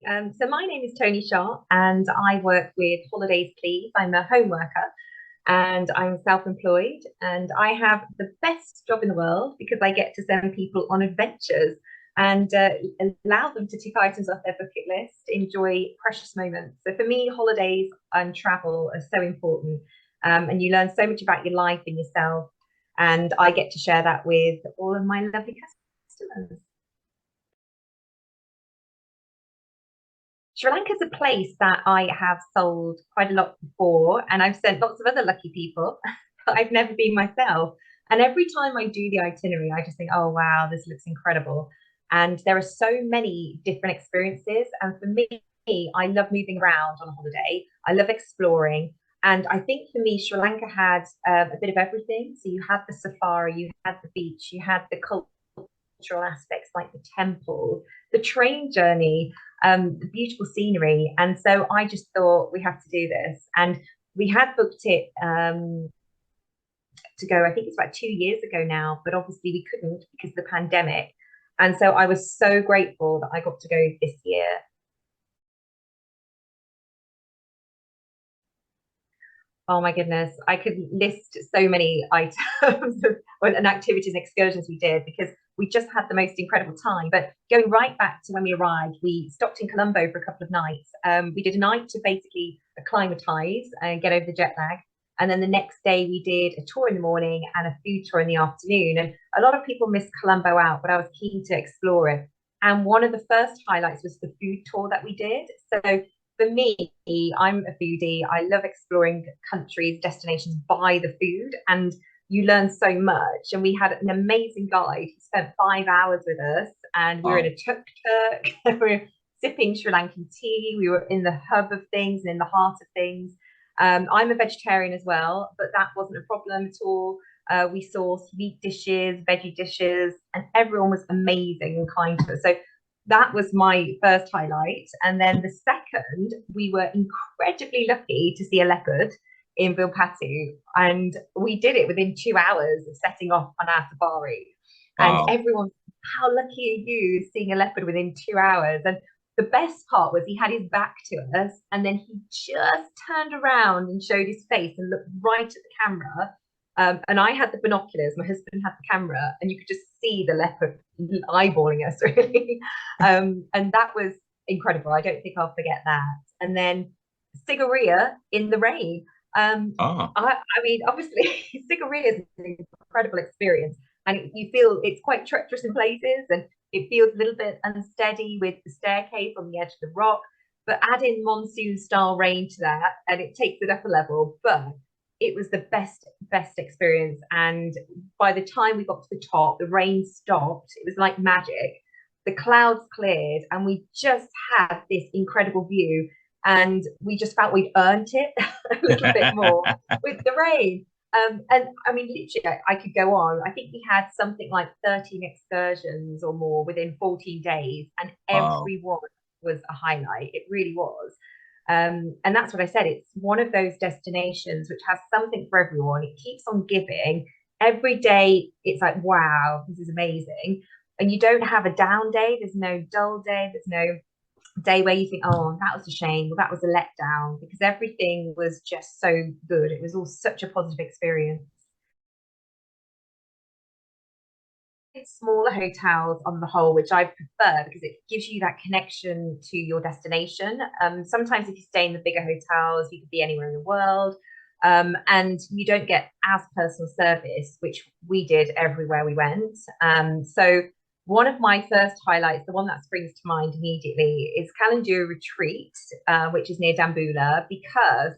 So my name is Toni Sharp and I work with HolidaysPlease. I'm a home worker and I'm self-employed and I have the best job in the world because I get to send people on adventures and allow them to tick items off their bucket list, enjoy precious moments. So for me, holidays and travel are so important, and you learn so much about your life and yourself. And I get to share that with all of my lovely customers. Sri Lanka is a place that I have sold quite a lot before, and I've sent lots of other lucky people, but I've never been myself. And every time I do the itinerary, I just think, oh, wow, this looks incredible. And there are so many different experiences. And for me, I love moving around on a holiday, I love exploring. And I think for me, Sri Lanka had a bit of everything. So you had the safari, you had the beach, you had the cultural aspects like the temple, the train journey, the beautiful scenery. And so I just thought we have to do this. And we had booked it to go, I think it's about 2 years ago now, but obviously we couldn't because of the pandemic. And so I was so grateful that I got to go this year. Oh my goodness, I could list so many items and activities and excursions we did because we just had the most incredible time. But going right back to when we arrived, we stopped in Colombo for a couple of nights. We did a night to basically acclimatize and get over the jet lag. And then the next day we did a tour in the morning and a food tour in the afternoon. And a lot of people missed Colombo out, but I was keen to explore it. And one of the first highlights was the food tour that we did. So for me, I'm a foodie. I love exploring countries, destinations by the food, and you learn so much. And we had an amazing guide who spent 5 hours with us, and we were in Wow. a tuk-tuk. We were sipping Sri Lankan tea. We were in the hub of things and in the heart of things. I'm a vegetarian as well, but that wasn't a problem at all. We sourced meat dishes, veggie dishes, and everyone was amazing and kind to us. So that was my first highlight. And then the second, we were incredibly lucky to see a leopard in Vilpatu. And we did it within 2 hours of setting off on our safari. And Wow. everyone, how lucky are you seeing a leopard within 2 hours? And the best part was he had his back to us and then he just turned around and showed his face and looked right at the camera. And I had the binoculars, my husband had the camera, and you could just see the leopard eyeballing us, really. And that was incredible. I don't think I'll forget that. And then Sigiriya in the rain. Ah. I mean, obviously, Sigiriya is an incredible experience, and you feel it's quite treacherous in places, and it feels a little bit unsteady with the staircase on the edge of the rock. But add in monsoon style rain to that, and it takes it up a level. But it was the best experience. And by the time we got to the top, the rain stopped. It was like magic. The clouds cleared, and we just had this incredible view. And we just felt we'd earned it a little bit more with the rain. And I mean, literally, I could go on. I think we had something like 13 excursions or more within 14 days, and Wow. every one was a highlight. It really was. And that's what I said. It's one of those destinations which has something for everyone. It keeps on giving. Every day, it's like, wow, this is amazing. And you don't have a down day. There's no dull day. There's no day where you think, oh, that was a shame, or that was a letdown, because everything was just so good. It was all such a positive experience. Smaller hotels on the whole, which I prefer because it gives you that connection to your destination. Sometimes if you stay in the bigger hotels, you could be anywhere in the world. And you don't get as personal service, which we did everywhere we went. So one of my first highlights, the one that springs to mind immediately, is Kalandura Retreat, which is near Dambula, because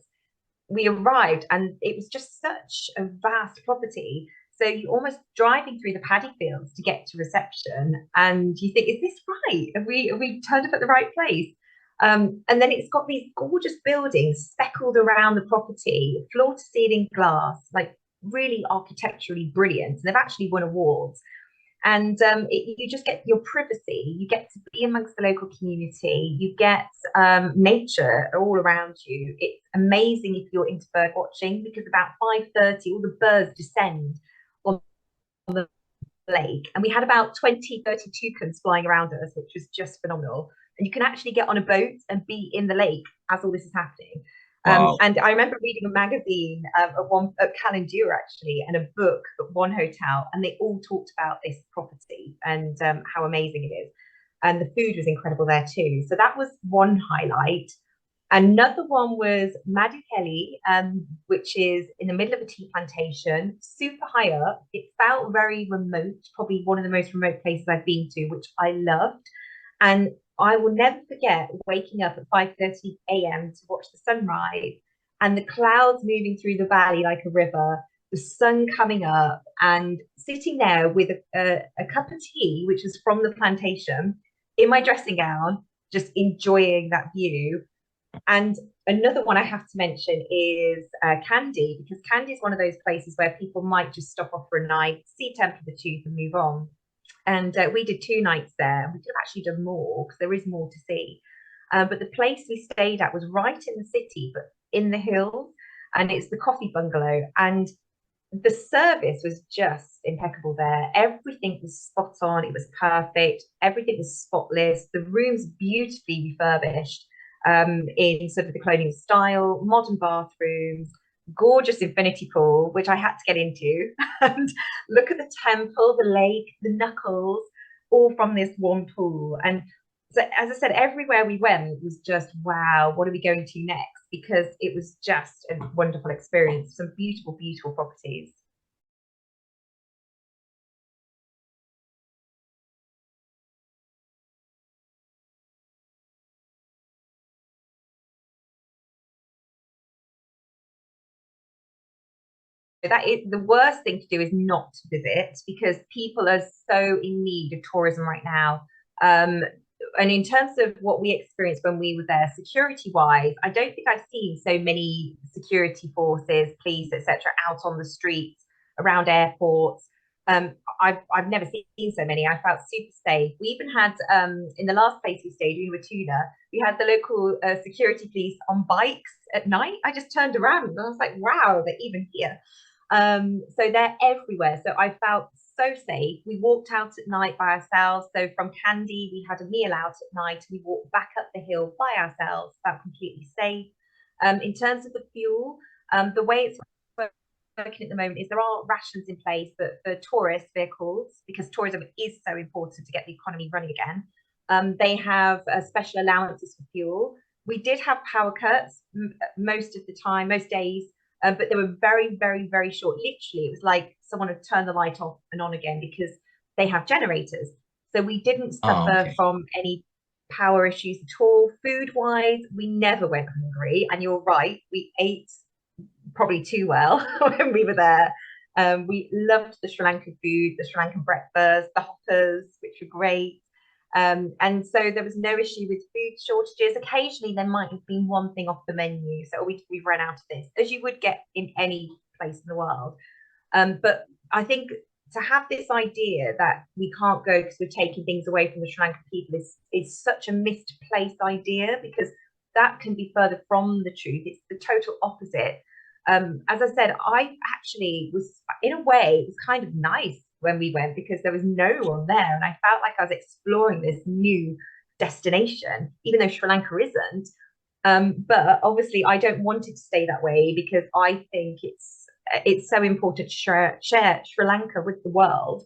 we arrived and it was just such a vast property. So you almost driving through the paddy fields to get to reception, and you think, is this right? Have we turned up at the right place? And then it's got these gorgeous buildings speckled around the property, floor to ceiling glass, like really architecturally brilliant. And they've actually won awards. And you just get your privacy. You get to be amongst the local community. You get nature all around you. It's amazing if you're into bird watching because about 5:30, all the birds descend on the lake, and we had about 20, 30 toucans flying around us, which was just phenomenal. and you can actually get on a boat and be in the lake as all this is happening. Wow. And I remember reading a magazine at Calendura actually, and a book at one hotel, and they all talked about this property and how amazing it is. And the food was incredible there too. So that was one highlight. Another one was Madikeri, which is in the middle of a tea plantation, super high up. It felt very remote, probably one of the most remote places I've been to, which I loved. And I will never forget waking up at 5:30 a.m. to watch the sunrise and the clouds moving through the valley like a river, the sun coming up, and sitting there with a cup of tea, which was from the plantation, in my dressing gown, just enjoying that view. And another one I have to mention is Kandy, because Kandy is one of those places where people might just stop off for a night, see Temple of the Tooth, and move on. And we did 2 nights there. We could have actually done more because there is more to see. But the place we stayed at was right in the city, but in the hills, and it's the coffee bungalow. And the service was just impeccable there. Everything was spot on. It was perfect. Everything was spotless. The rooms beautifully refurbished in sort of the colonial style, modern bathrooms, gorgeous infinity pool, which I had to get into, and look at the temple, the lake, the knuckles, all from this one pool. And so, as I said, everywhere we went was just, wow, what are we going to next? Because it was just a wonderful experience. Some beautiful, beautiful properties. That is the worst thing to do, is not to visit, because people are so in need of tourism right now. And in terms of what we experienced when we were there, security wise, I don't think I've seen so many security forces, police, etc., out on the streets around airports. I've never seen so many. I felt super safe. We even had in the last place we stayed, we were Tuna. We had the local security police on bikes at night. I just turned around and I was like, wow, they're even here. So they're everywhere. So I felt so safe. We walked out at night by ourselves. So from Kandy, we had a meal out at night. We walked back up the hill by ourselves, felt completely safe. In terms of the fuel, the way it's working at the moment is there are rations in place for tourist vehicles, because tourism is so important to get the economy running again. They have special allowances for fuel. We did have power cuts most of the time, most days, but they were very, very, very short. Literally, it was like someone had turned the light off and on again, because they have generators. So we didn't Oh, suffer okay. from any power issues at all. Food wise, we never went hungry. And you're right, we ate probably too well when we were there. We loved the Sri Lankan food, the Sri Lankan breakfast, the hoppers, which were great. And so there was no issue with food shortages. Occasionally, there might have been one thing off the menu, so we've run out of this, as you would get in any place in the world. But I think to have this idea that we can't go because we're taking things away from the Sri Lankan people is such a misplaced idea, because that can be further from the truth. It's the total opposite. As I said, I actually was, in a way, it was kind of nice when we went, because there was no one there, and I felt like I was exploring this new destination, even though Sri Lanka isn't. But obviously, I don't want it to stay that way, because I think it's so important to share Sri Lanka with the world,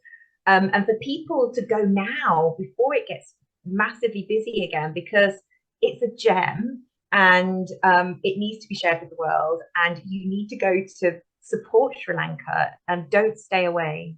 and for people to go now before it gets massively busy again, because it's a gem, and it needs to be shared with the world, and you need to go to support Sri Lanka and don't stay away.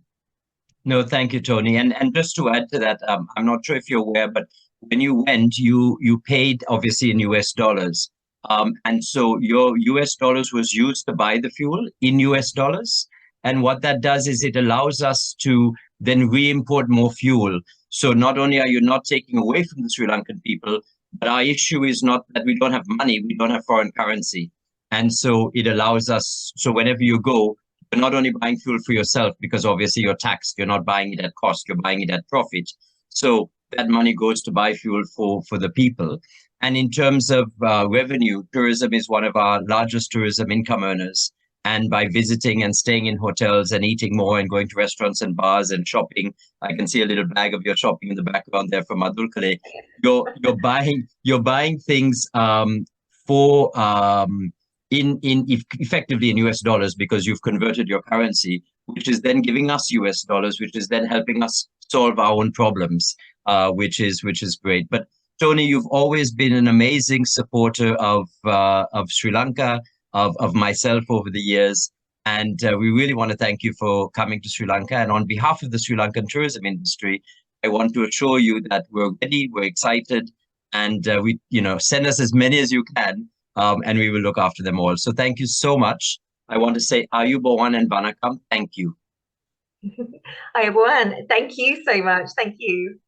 No, thank you, Tony. And just to add to that, I'm not sure if you're aware, but when you went, you paid obviously in US dollars. And so your US dollars was used to buy the fuel in US dollars. And what that does is it allows us to then re-import more fuel. So not only are you not taking away from the Sri Lankan people, but our issue is not that we don't have money, we don't have foreign currency. And so it allows us, so whenever you go, you're not only buying fuel for yourself, because obviously you're taxed, you're not buying it at cost, you're buying it at profit. So that money goes to buy fuel for the people. And in terms of revenue, tourism is one of our largest tourism income earners. And by visiting and staying in hotels and eating more and going to restaurants and bars and shopping, I can see a little bag of your shopping in the background there from Adul Kale. You're buying things for effectively in US dollars, because you've converted your currency, which is then giving us US dollars, which is then helping us solve our own problems, which is great. But Toni, you've always been an amazing supporter of Sri Lanka, of myself over the years. And we really want to thank you for coming to Sri Lanka. And on behalf of the Sri Lankan tourism industry, I want to assure you that we're ready, we're excited, and send us as many as you can, and we will look after them all. So thank you so much. I want to say Ayubowan and Vanakam. Thank you. Ayubowan, thank you so much. Thank you.